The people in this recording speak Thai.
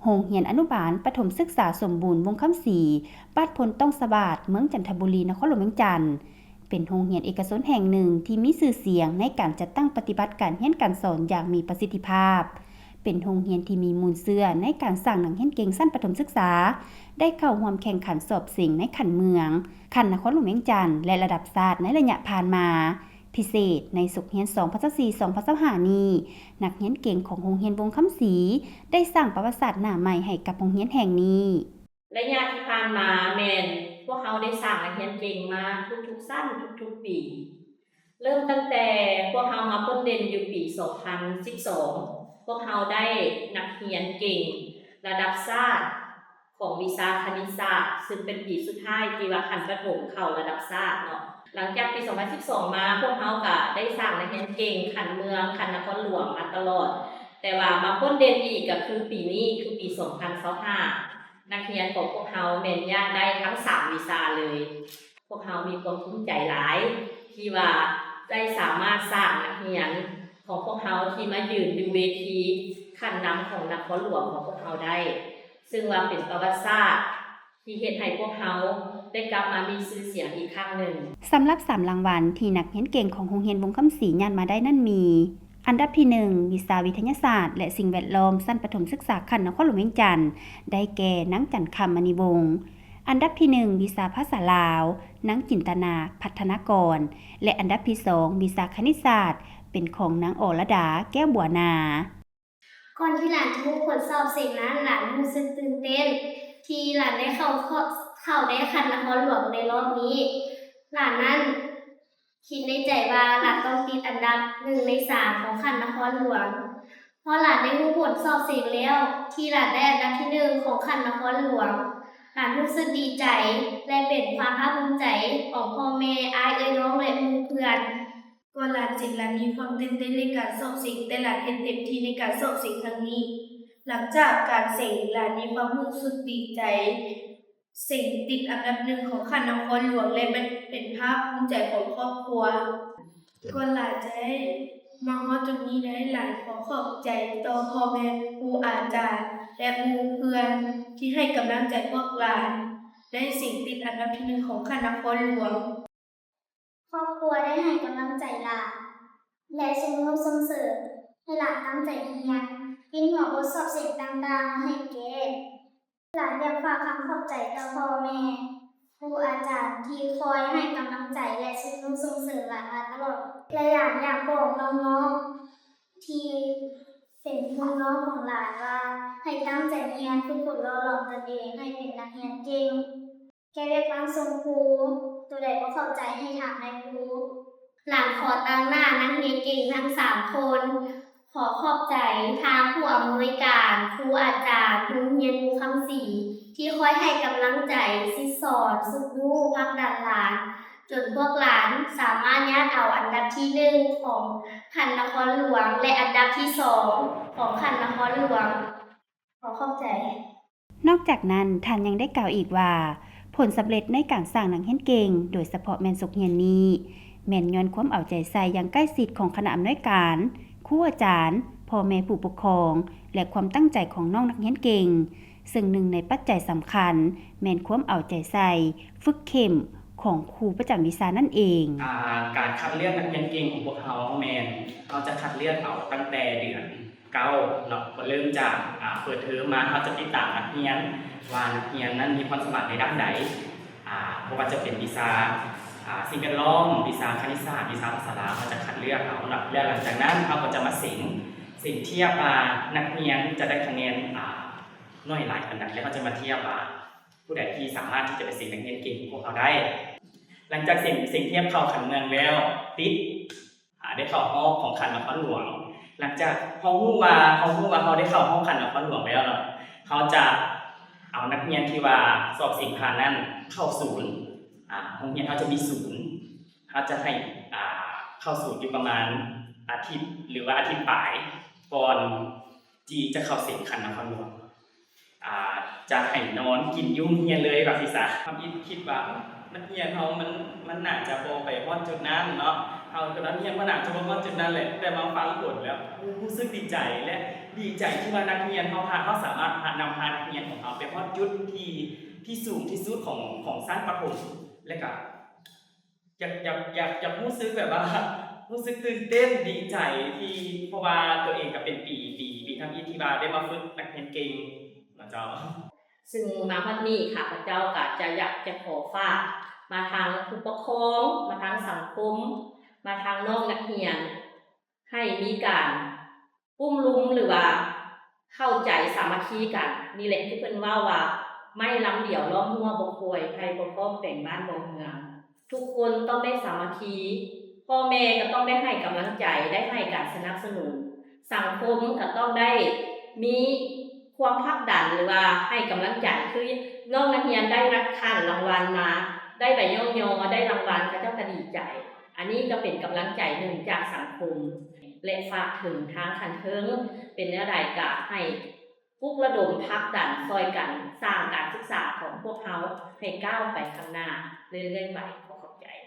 โรงเรียนอนุบาลประถมศึกษาสมบูรณ์วงคำศรีบ้านพลต้องสบาดเมืองจันทบุรีนครหลวงเวียงจันทน์เป็นโรงเรียนเอกชนแห่งหนึ่งที่มีชื่อเสียงในการจัดตั้งปฏิบัติการเรียนการสอนอย่างมีประสิทธิภาพเป็นโรงเรียนที่มีมูลเชื่อในการสร้างนักเรียนเก่งชั้นประถมศึกษาได้เข้าร่วมแข่งขันสอบชิงในขันเมืองขันนครหลวงเวียงจันทน์และระดับชาติในระยะผ่านมาพิเศษในสุขเรียน2024-2025นี้นักเรียนเก่งของโรงเรียนวงคำศรีได้สร้างประวัติศาสตร์หน้าใหม่ให้กับโรงเรียนแห่งนี้ระยะที่ผ่านมาแม่นพวกเขาได้สร้างนักเรียนเก่งมาทุกๆชั้นทุกๆปีเริ่มตั้งแต่พวกเขามาพ้นเด่นอยู่ปี2012พวกเขาได้นักเรียนเก่งระดับชาติของวิชาคณิตศาสตร์ซึ่งเป็นปีสุดท้ายที่ว่าขั้นประถมเข้าระดับชาติเนาะหลังจากปี2012มาพวกเขาก็ได้สร้างนักเรียนเก่งขั้นเมืองขั้นนครหลวงมาตลอดแต่ว่ามาพ้นเด่นอีกก็คือปีนี้คือปี2025นักเรียนของพวกเขาแม่นยากได้ทั้ง3วิชาเลยพวกเขามีความภูมิใจหลายที่ว่าได้สามารถสร้างนักเรียนของพวกเขาที่มายืนอยู่เวทีขั้นนำของนครหลวงของพวกเขาได้ซึ่งว่าเป็นประวัติศาสตร์ที่เฮ็ดให้พวกเขาได้กลับมามีชื่อเสียงอีกครั้งหนึ่งสำหรับ3รางวัลที่นักเรียนเก่งของโรงเรียนวงคำศรีญาณมาได้นั่นมีอันดับที่1วิชาวิทยาศาสตร์และสิ่งแวดล้อมชั้นประถมศึกษาขันนครหลวงเวียงจันทน์ได้แก่นางจันคำมณีวงศ์อันดับที่1วิชาภาษาลาวนางจินตนาพัฒนากรและอันดับที่2วิชาคณิตศาสตร์เป็นของนางอรดาแก้วบัวนาก่อนที่หลานจะรู้ผลสอบเสร็จนั้นหลานรู้สึกตื่นเต้นที่หลานได้เข้าได้คัดนครหลวงในรอบนี้หลานนั้นคิดในใจว่าหลานต้องติดอันดับ1 ใน 3ของคัดนครหลวงพอหลานได้รู้ผลสอบเสร็จแล้วที่หลานได้อันดับที่1ของคัดนครหลวงหลานรู้สึกดีใจและเป็นความภาคภูมิใจของพ่อแม่อ้ายน้องและหมู่เพื่อนก่อนหลานเสร็จหลานมีความตื่นเต้นในการสอบเสร็จแต่หลานเฮ็ดเต็มที่ในการสอบเสร็จครั้งนี้หลังจากการเสร็จหลานมีความรู้สึกดีใจเสร็จติดอันดับ1ของคันนครหลวงและมันเป็นภาคภูมิใจของครอบครัวก่อนหลานจะได้มาฮอดจุดนี้ได้หลานขอขอบใจต่อพ่อแม่ครูอาจารย์และหมู่เพื่อนที่ให้กำลังใจพวกหลานได้เสร็จติดอันดับที่1ของคันนครหลวงครอบครัวได้ให้กำลังใจหลานและส่งเสริมให้หลานตั้งใจเรียนกินหัวบทสอบเสร็จต่างๆให้เก่งหลานอยากฝากคำขอบใจต่อพ่อแม่ครูอาจารย์ที่คอยให้กำลังใจและส่งเสริมหลานมาตลอดและหลานอยากบอกน้องๆที่เป็นน้องๆของหลานว่าให้ตั้งใจเรียนฝึกฝนรอหลอกตนเองให้เป็นนักเรียนเก่งแก้เรียกฟังส่งครูตัวใดบ่เข้าใจให้ถามในครูหลานขอตั้งหน้านักเรียนเก่งทั้ง3คนขอขอบใจทางผู้อำนวยการครูอาจารย์โรงเรียนวงคำศรีที่คอยให้กำลังใจสิสอนฝึกรู้ผลักดันหลานจนพวกหลานสามารถย่างเอาอันดับที่1ของคันนครหลวงและอันดับที่2ของคันนครหลวงขอขอบใจนอกจากนั้นท่านยังได้กล่าวอีกว่าผลสำเร็จในการสร้างนักเรียนเก่งโดยเฉพาะแม่นสุขเรียนนี้แม่นย้อนความเอาใจใส่อย่างใกล้ชิดของคณะอำนวยการครูอาจารย์พ่อแม่ผู้ปกครองและความตั้งใจของน้องนักเรียนเก่งซึ่งหนึ่งในปัจจัยสำคัญแม่นความเอาใจใส่ฝึกเข้มของครูประจำวิชานั่นเองการคัดเลือกนักเรียนเก่งของพวกเขาแม่นเขาจะคัดเลือกเอาตั้งแต่เดือน9เนาะเริ่มจากเปิดเทอมมาเขาจะติดตามนักเรียนว่านักเรียนนั้นมีความสามารถในด้านใดเพราะว่าจะเป็นวิชาสิ่งแวดล้อมวิชาคณิตศาสตร์วิชาภาษาลาวเขาจะคัดเลือกเอาแล้วหลังจากนั้นเขาก็จะมาสิ่งเทียบนักเรียนจะได้คะแนนน้อยหลายขนาดแล้วเขาจะมาเทียบผู้ใดที่สามารถที่จะเป็นนักเรียนเก่งของพวกเขาได้หลังจากสิ่งเทียบเข้าขันเมืองแล้วติดได้เข้าห้องของขันนครหลวงหลังจากเขารู้ว่าเขาได้เข้าห้องขันนครหลวงแล้วเนาะเขาจะเอานักเรียนที่ว่าสอบสิ่งผ่านนั้นเข้าศูนย์โรงเรียนเขาจะมีศูนย์เขาจะให้เข้าศูนย์อยู่ประมาณอาทิตย์หรือว่าอาทิตย์ปลายก่อนที่จะเข้าสิ่งขันนครหลวงจะให้นอนกินยุ่งเรียนเลยกับศีรษะความคิดว่านักเรียนเขามันน่าจะพอไปฮอดจุดนั้นเนาะ เอาตอนนั้นยังมันอาจจะบ่มาจุดนั้นแหละแต่มาฟังผลแล้วรู้สึกดีใจและดีใจที่ว่านักเรียนเขาสามารถนำพานักเรียนของเขาไปฮอดจุดที่สูงที่สุดของชั้นประถมและก็อยากรู้สึกแบบว่ารู้สึกตื่นเต้นดีใจที่เพราะว่าตัวเองก็เป็นปีทำอิทธิบาได้มาฝึกนักเรียนเก่งนะเจ้า ซึ่งมาวันนี้ค่ะพระเจ้าก็จะอยากจะขอฝากมาทางผู้ปกครองมาทางสังคม มาทางน้องนักเรียน ให้มีการอุ้มลุมหรือว่าเข้าใจสามัคคีกันนี่แหละที่เพิ่นว่าไม่ล้ำเดี่ยวล้อมหัวบ่ควยใครบ่พร้อมแต่งบ้านบ่เมืองทุกคนต้องได้สามัคคีพ่อแม่ก็ต้องได้ให้กำลังใจได้ให้การสนับสนุนสังคมก็ต้องได้มีความผลักดันหรือว่าให้กำลังใจคือน้องนักเรียนได้รับคันรางวัลมาได้ใบย่องยอได้รางวัลเขาเจ้าก็ดีใจอันนี้ก็เป็นกำลังใจหนึ่งจากสังคมและฝากถึงทางคันเทิงเป็นอะไรกะให้ปลุกระดมพักดันซอยกันสร้างการศึกษาของพวกเขาให้ก้าวไปข้างหน้าเรื่อยๆไปขอบใจ